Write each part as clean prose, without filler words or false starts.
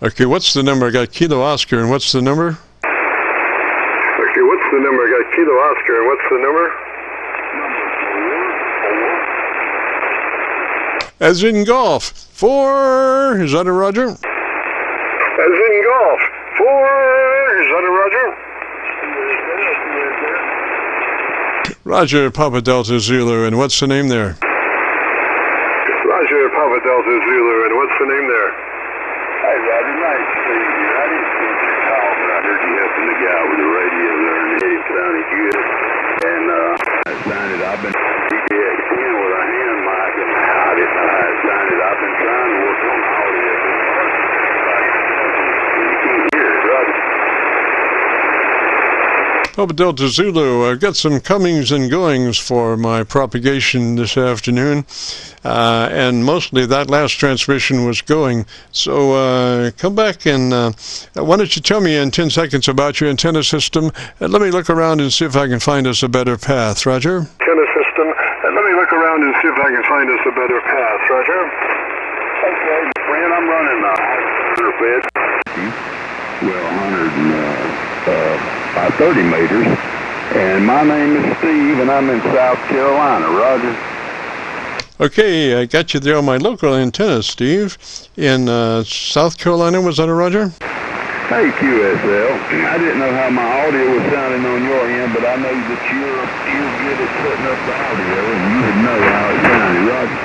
Okay, what's the number? I got Kilo Oscar, and what's the number? Okay, what's the number? I got Kilo Oscar, and what's the number? As in golf, 4. Is that a Roger? As in golf, 4. Is that a Roger? Roger, Papa Delta Zulu, and what's the name there? Roger, Papa Delta Zulu, and what's the name there? Hey, Roger, nice to see you. I didn't see your call, but I heard you helping the guy with the radio there, and it sounded good. And I signed it. I've been PTX-10 with a hand mic, and I didn't know how to sign it. I've been trying to work on the audio. You can't hear it, Roger. Papa Delta Zulu, I've got some comings and goings for my propagation this afternoon, and mostly that last transmission was going. So come back and why don't you tell me in 10 seconds about your antenna system, and let me look around and see if I can find us a better path. Roger? Antenna system, and let me look around and see if I can find us a better path. Roger? Okay, friend, I'm running 100 feet. Well, 30 meters, and my name is Steve, and I'm in South Carolina. Roger. Okay, I got you there on my local antenna, Steve. In South Carolina, was that a Roger? Hey, QSL. I didn't know how my audio was sounding on your end, but I know that you're good at putting up the audio, and you would know how it sounded, Roger.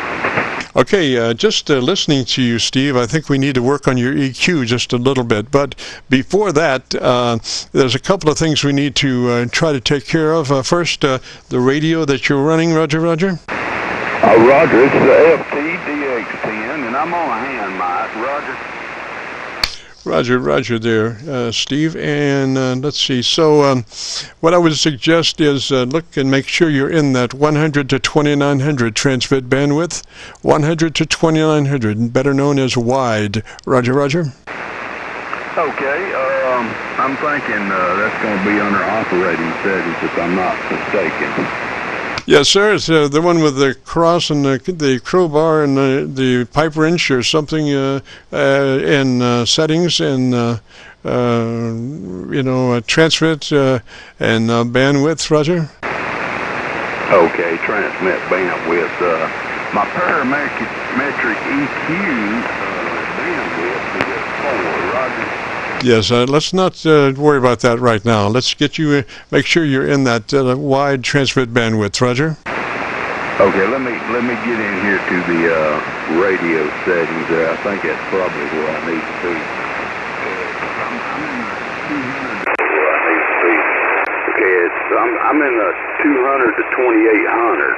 Okay, just listening to you, Steve, I think we need to work on your EQ just a little bit. But before that, there's a couple of things we need to try to take care of. First, the radio that you're running, Roger? Roger, it's the FTDX-10, and I'm on a hand mic, Roger. Roger there, Steve. And let's see. So what I would suggest is look and make sure you're in that 100 to 2900 transmit bandwidth. 100 to 2900, better known as wide. Roger. Okay, I'm thinking that's going to be under operating settings if I'm not mistaken. Yes, sir. It's the one with the cross and the crowbar and the pipe wrench or something in settings and transmit and bandwidth. Roger. Okay, transmit bandwidth. My parametric EQ bandwidth is at 4. Roger. Yes, let's not worry about that right now. Let's get you, make sure you're in that wide transmit bandwidth, Roger. Okay, let me get in here to the radio settings there. I think that's probably where I need to be. I'm in the 200 to 2800.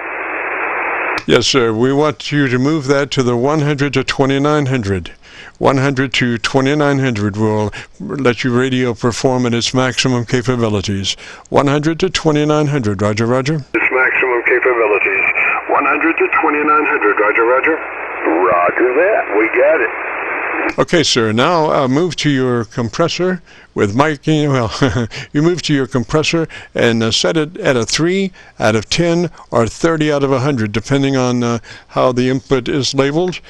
Yes, sir. We want you to move that to the 100 to 2900. 100 to 2900 will let your radio perform at its maximum capabilities. 100 to 2900, Roger. Its maximum capabilities. 100 to 2900, Roger. Roger that. We got it. Okay, sir. Now move to your compressor with miking. Well, you move to your compressor and set it at a 3 out of 10 or 30 out of 100, depending on how the input is labeled.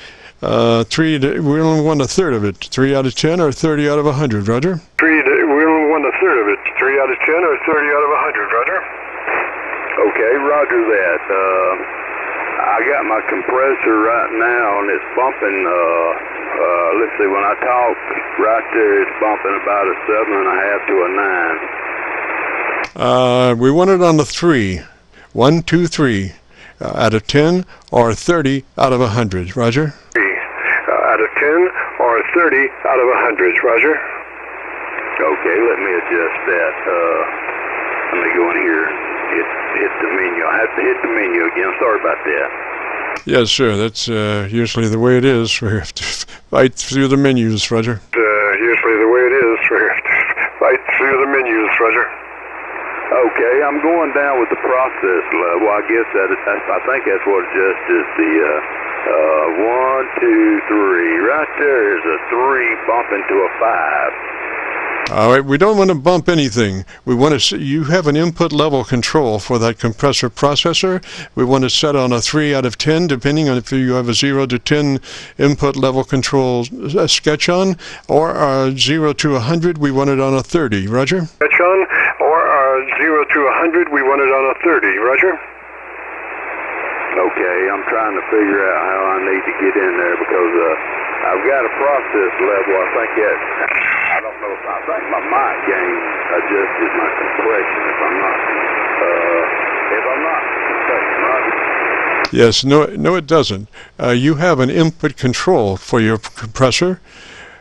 3, we only want a third of it. 3 out of 10 or 30 out of 100, Roger? We only want a third of it. 3 out of 10 or 30 out of 100, Roger? Okay, Roger that. I got my compressor right now, and it's bumping, let's see, when I talk right there, it's bumping about a 7.5 to a 9. We want it on the 3. 1, 2, 3. Out of 10 or 30 out of 100, Roger? Out of 10 or 30 out of 100, Roger? Okay, let me adjust that. Let me go in here, hit the menu. I have to hit the menu again. Sorry about that. Yes, sir. That's usually the way it is. We have to fight through the menus, Roger. Usually the way it is. We have to fight through the menus, Roger. Okay, I'm going down with the process level. I guess I think that's what it just is. The 1, 2, 3. Right there is a 3 bumping to a 5. All right, we don't want to bump anything. We want to. You have an input level control for that compressor processor. We want to set on a 3 out of 10, depending on if you have a 0 to 10 input level control sketch on, or 0 to 100. We want it on a 30. Roger. Sketch on, or 0 to 100. We want it on a 30. Roger. Okay, I'm trying to figure out how I need to get in there because I've got a process level. I think I don't know I think my mic gain adjusted my compression if I'm not mistaken, right? Yes, no, it doesn't. You have an input control for your compressor,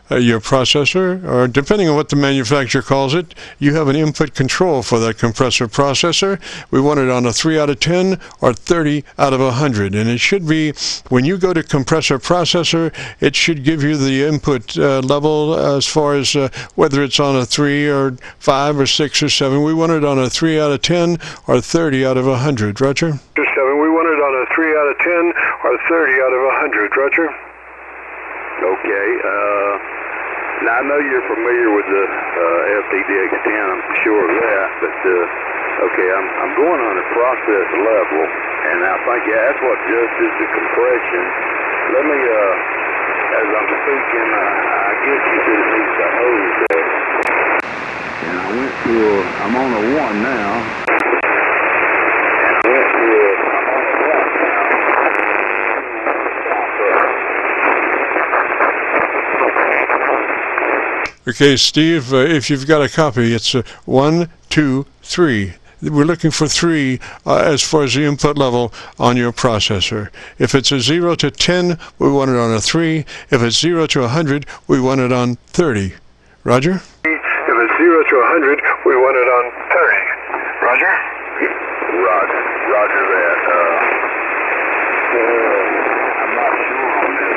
your processor, or depending on what the manufacturer calls it, you have an input control for that compressor processor. We want it on a 3 out of 10 or 30 out of 100. And it should be, when you go to compressor processor, it should give you the input level as far as whether it's on a 3 or 5 or 6 or 7. We want it on a 3 out of 10 or 30 out of 100. Roger? 7. We want it on a 3 out of 10 or 30 out of 100. Roger? Okay. Now, I know you're familiar with the FTDX-10, I'm sure of that, but, okay, I'm going on a process level, and I think that's what adjusts the compression. Let me, as I'm speaking, I guess you said it needs to hose there. And I went to I'm on a 1 now. And I went to I'm on a 1 now. Okay, Steve, if you've got a copy, it's 1, 2, 3. We're looking for 3 as far as the input level on your processor. If it's a 0 to 10, we want it on a 3. If it's 0 to 100, we want it on 30. Roger? If it's 0 to 100, we want it on 30. Roger? Roger that. I'm not sure on this.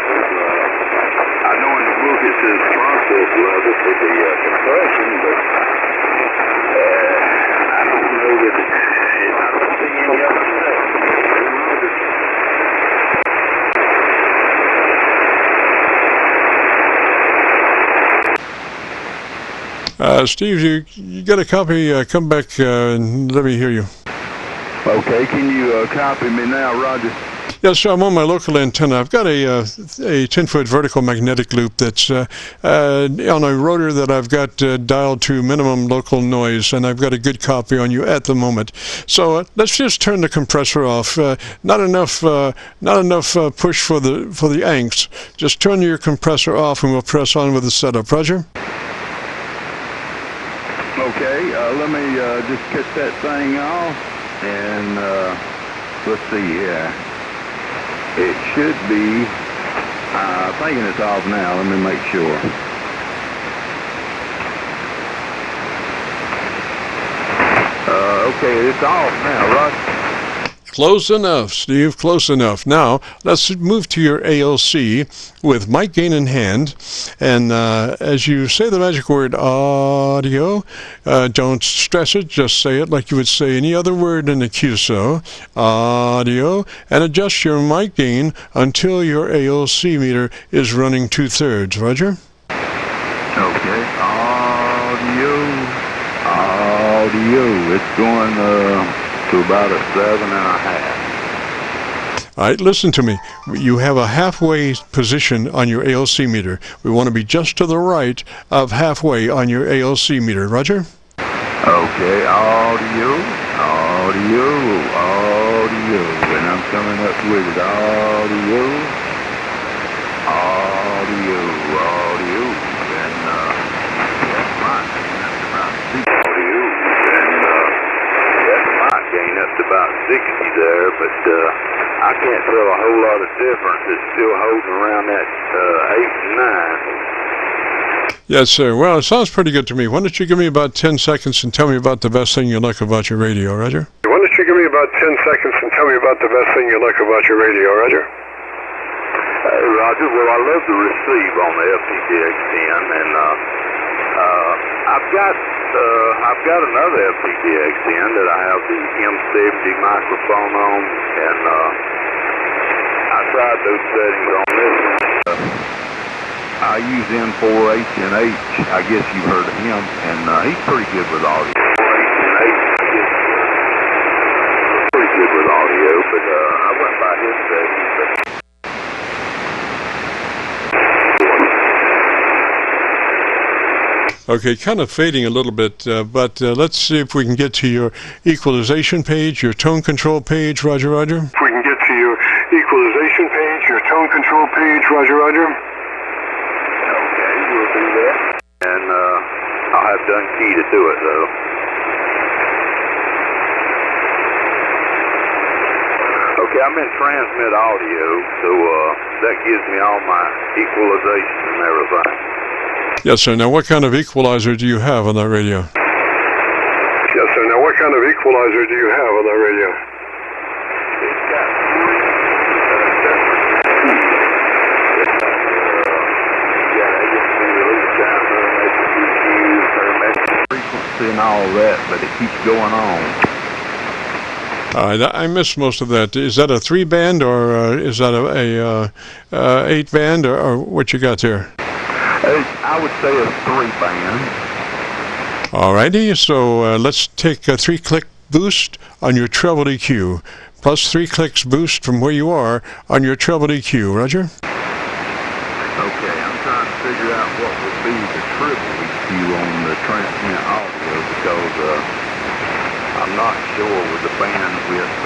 I know in the book it says process level for the compression, but I don't know that I don't see any other steps. Steve, you got a copy? Come back and let me hear you. Okay, can you copy me now, Roger? Yes, so I'm on my local antenna. I've got a 10-foot vertical magnetic loop that's on a rotor that I've got dialed to minimum local noise, and I've got a good copy on you at the moment. So let's just turn the compressor off. Not enough push for the angst. Just turn your compressor off, and we'll press on with the setup. Roger? Okay, let me just cut that thing off, and let's see here. It should be, thinking it's off now. Let me make sure. Okay, it's off now, right? Close enough, Steve, close enough. Now, let's move to your ALC with mic gain in hand. And as you say the magic word audio, don't stress it, just say it like you would say any other word in the QSO, audio, and adjust your mic gain until your ALC meter is running 2/3. Roger? Okay, audio. It's going to about a 7.5. All right, listen to me. You have a halfway position on your ALC meter. We want to be just to the right of halfway on your ALC meter. Roger? Okay, audio. And I'm coming up with it. Audio. And that's mine. That's about 60. Audio. And that's mine. Gain up to about 60 there, but I can't tell a whole lot of difference. It's still holding around that 8 and 9. Yes, sir. Well, it sounds pretty good to me. Why don't you give me about 10 seconds and tell me about the best thing you like about your radio, Roger? Why don't you give me about 10 seconds and tell me about the best thing you like about your radio, Roger? Roger, well, I love to receive on the FTDX-10, and I've got another FTDX-10 that I have the M70 microphone on, and I tried those settings on this one. I use N4H and H. I guess you've heard of him, and he's pretty good with audio. 4H and H, I guess, pretty good with audio, but I went by his station. Okay, kind of fading a little bit, but let's see if we can get to your equalization page, your tone control page, Roger, Roger. If we can get to your equalization page, your tone control page, Roger, Roger. Okay, we'll do that. And I'll have done key to do it, though. Okay, I'm in transmit audio, so that gives me all my equalization and everything. Yes, sir. Now, what kind of equalizer do you have on that radio? Yes, sir. Now, what kind of equalizer do you have on that radio? It's got frequency and all that, but it keeps going on. I missed most of that. Is that a 3-band or is that a 8-band or what you got there? I would say a 3-band. Alrighty, so let's take a 3-click boost on your treble EQ, plus 3 clicks boost from where you are on your treble EQ. Roger? Okay, I'm trying to figure out what would be the triple EQ on the transmit audio because I'm not sure with the bandwidth.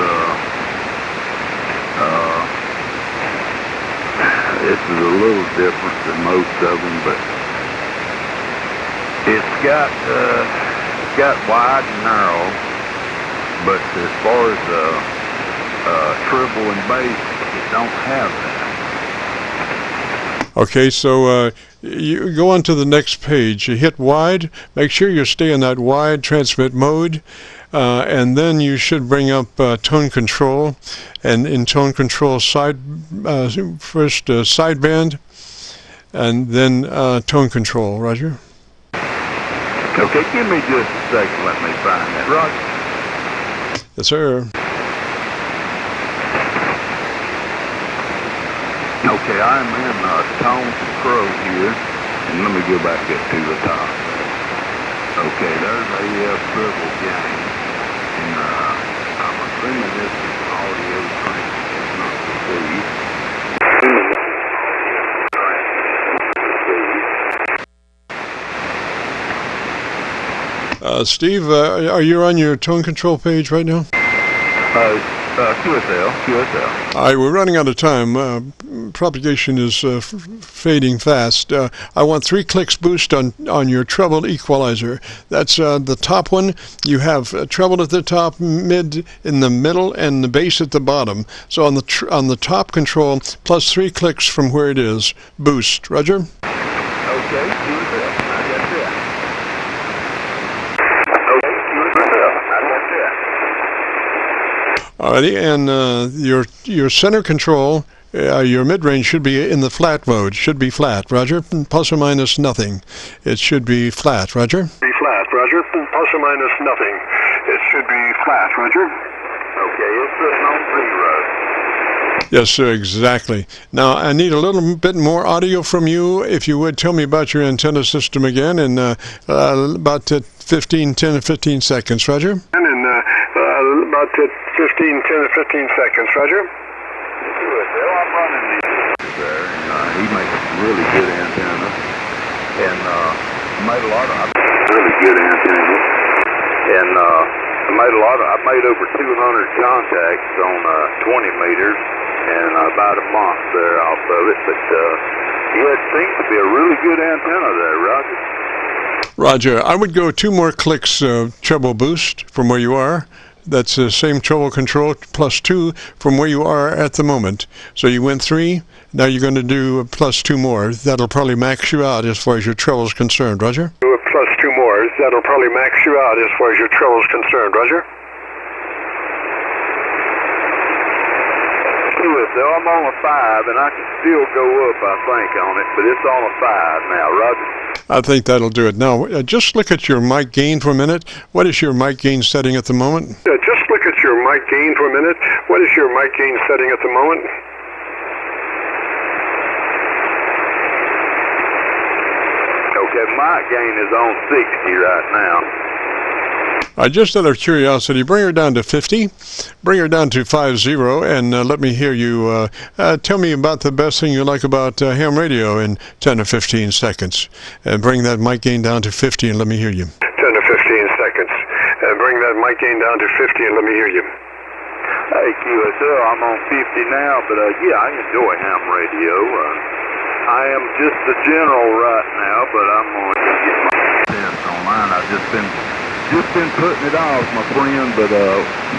This is a little different than most of them, but it's got wide and narrow. But as far as treble and bass, it don't have that. Okay, so you go on to the next page. You hit wide. Make sure you stay in that wide transmit mode. And then you should bring up tone control, and in tone control first sideband, and then tone control. Roger. Okay, give me just a second. Let me find that. Roger. Yes, sir. Okay, I'm in tone control here, and let me go back up to the top. Okay, there's AF triple gain. And I'm assuming this is audio transmit, not the Steve, are you on your tone control page right now? QSL. All right, we're running out of time. Propagation is fading fast. I want 3 clicks boost on your treble equalizer. That's the top one. You have treble at the top, mid in the middle, and the bass at the bottom. So on the top control, plus 3 clicks from where it is. Boost. Roger? Okay, QSL. I got that. Okay, QSL. I got that. Alrighty, and your center control, your mid-range should be in the flat mode. Should be flat, Roger. Plus or minus nothing. It should be flat, Roger. Be flat, Roger. Plus or minus nothing. It should be flat, Roger. Okay, it's sitting on 0. Yes, sir, exactly. Now, I need a little bit more audio from you. If you would, tell me about your antenna system again in about 10 to 15 seconds, Roger. And in about 10 to 15 seconds, Roger. Well, I'm running these there, and he makes really good antenna, and made a lot of really good antenna, and I made over 200 contacts on 20 meters, and about a month there off of it, but yeah, it seems to be a really good antenna there, Roger. Roger, I would go 2 more clicks treble boost from where you are. That's the same treble control plus 2 from where you are at the moment. So you went 3, now you're going to do plus 2 more. That'll probably max you out as far as your treble is concerned, Roger? Plus 2 more. That'll probably max you out as far as your treble is concerned, Roger? So I'm on a 5, and I can still go up, I think, on it, but it's on a 5 now, Roger. I think that'll do it. Now, just look at your mic gain for a minute. What is your mic gain setting at the moment? Just look at your mic gain for a minute. What is your mic gain setting at the moment? mic gain is on 60 right now. Just out of curiosity, bring her down to 50, bring her down to 50, and let me hear you. Tell me about the best thing you like about ham radio in 10 or 15 seconds. And bring that mic gain down to 50 and let me hear you. 10 to 15 seconds. And bring that mic gain down to 50 and let me hear you. Hey, QSO, I'm on 50 now, but yeah, I enjoy ham radio. I am just the general right now, but I'm going to get my test online. I've just been putting it off, my friend, but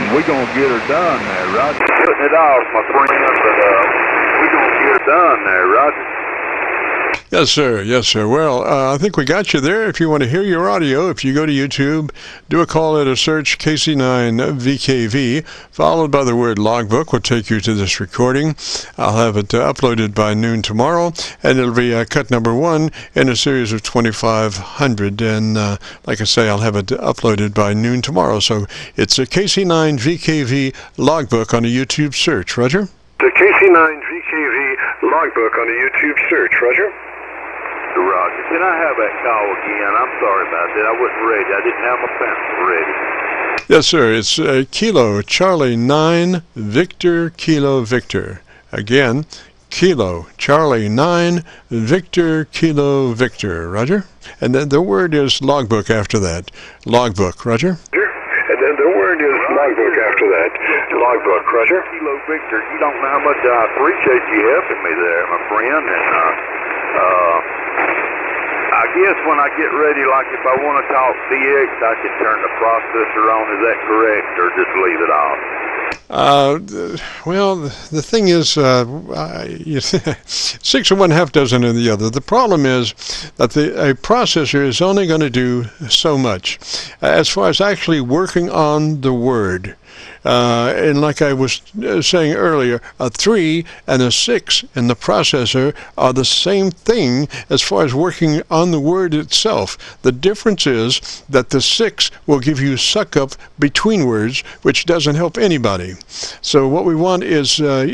we're going to get her done there, Roger. Putting it off, my friend, but we're going to get her done there, Roger. Yes, sir. Yes, sir. Well, I think we got you there. If you want to hear your audio, if you go to YouTube, do a call it a search KC9VKV, followed by the word logbook, will take you to this recording. I'll have it uploaded by noon tomorrow, and it'll be cut number 1 in a series of 2,500. And like I say, I'll have it uploaded by noon tomorrow. So it's a KC9VKV logbook on a YouTube search. Roger? The KC9VKV logbook on a YouTube search. Roger? Roger. Can I have that call again? I'm sorry about that. I wasn't ready. I didn't have my pencil ready. Yes, sir. It's Kilo Charlie 9 Victor Kilo Victor. Again, Kilo Charlie 9 Victor Kilo Victor. Roger? And then the word is logbook after that. Logbook. Roger? And then the word is logbook after that. Logbook. Roger? Kilo Victor, you don't know how much I appreciate you helping me there, my friend. And I guess when I get ready, like if I want to talk DX, I can turn the processor on. Is that correct, or just leave it off? Well, the thing is, 6 of one, half dozen of the other. The problem is that a processor is only going to do so much as far as actually working on the word. And like I was saying earlier, a 3 and a 6 in the processor are the same thing as far as working on the word itself. The difference is that the 6 will give you suck up between words, which doesn't help anybody. So what we want is to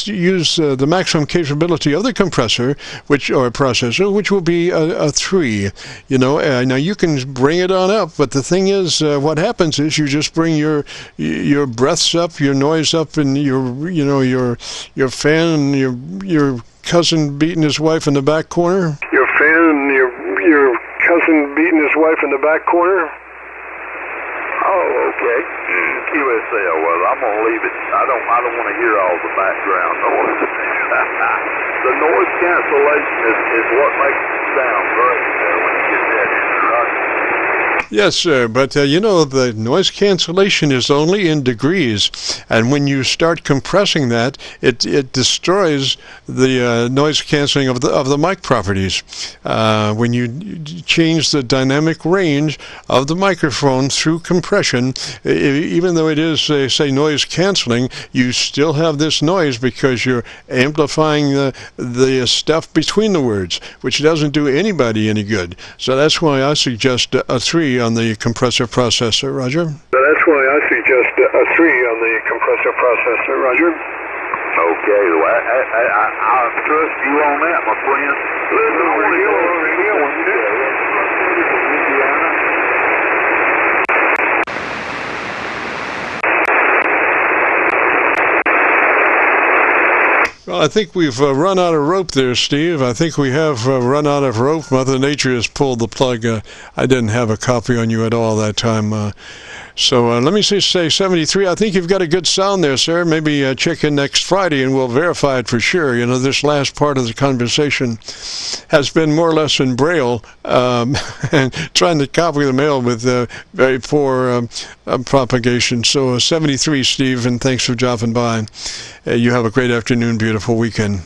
use the maximum capability of the compressor, or processor, which will be a 3. You know, now you can bring it on up, but the thing is, what happens is you just bring your breaths up, your noise up, and your fan, and your cousin beating his wife in the back corner. Your fan and your cousin beating his wife in the back corner. Oh, okay. QSL. Well, I'm gonna leave it. I don't want to hear all the background noise. The noise cancellation is what makes it sound great when you get that in there, right? Yes, sir, but the noise cancellation is only in degrees, and when you start compressing that, it destroys the noise canceling of the mic properties. When you change the dynamic range of the microphone through compression, even though it is, say, noise canceling, you still have this noise because you're amplifying the stuff between the words, which doesn't do anybody any good. So that's why I suggest a 3 on the compressor processor, Roger. So that's why I suggest a 3 on the compressor processor, Roger. Okay, well, I trust you on that, my friend. Listen, I want to go over here when you do Indiana. Well, I think we've run out of rope there, Steve. I think we have run out of rope. Mother Nature has pulled the plug. I didn't have a copy on you at all that time. So let me say 73. I think you've got a good sound there, sir. Maybe check in next Friday and we'll verify it for sure. You know, this last part of the conversation has been more or less in Braille, and trying to copy the mail with very poor propagation. So 73, Steve, and thanks for dropping by. You have a great afternoon, beautiful weekend.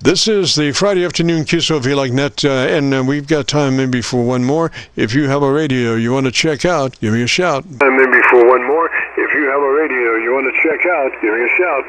This is the Friday afternoon Qso-Vlog net, and we've got time maybe for one more. If you have a radio you want to check out, give me a shout. Maybe for one more. If you have a radio you want to check out, give me a shout.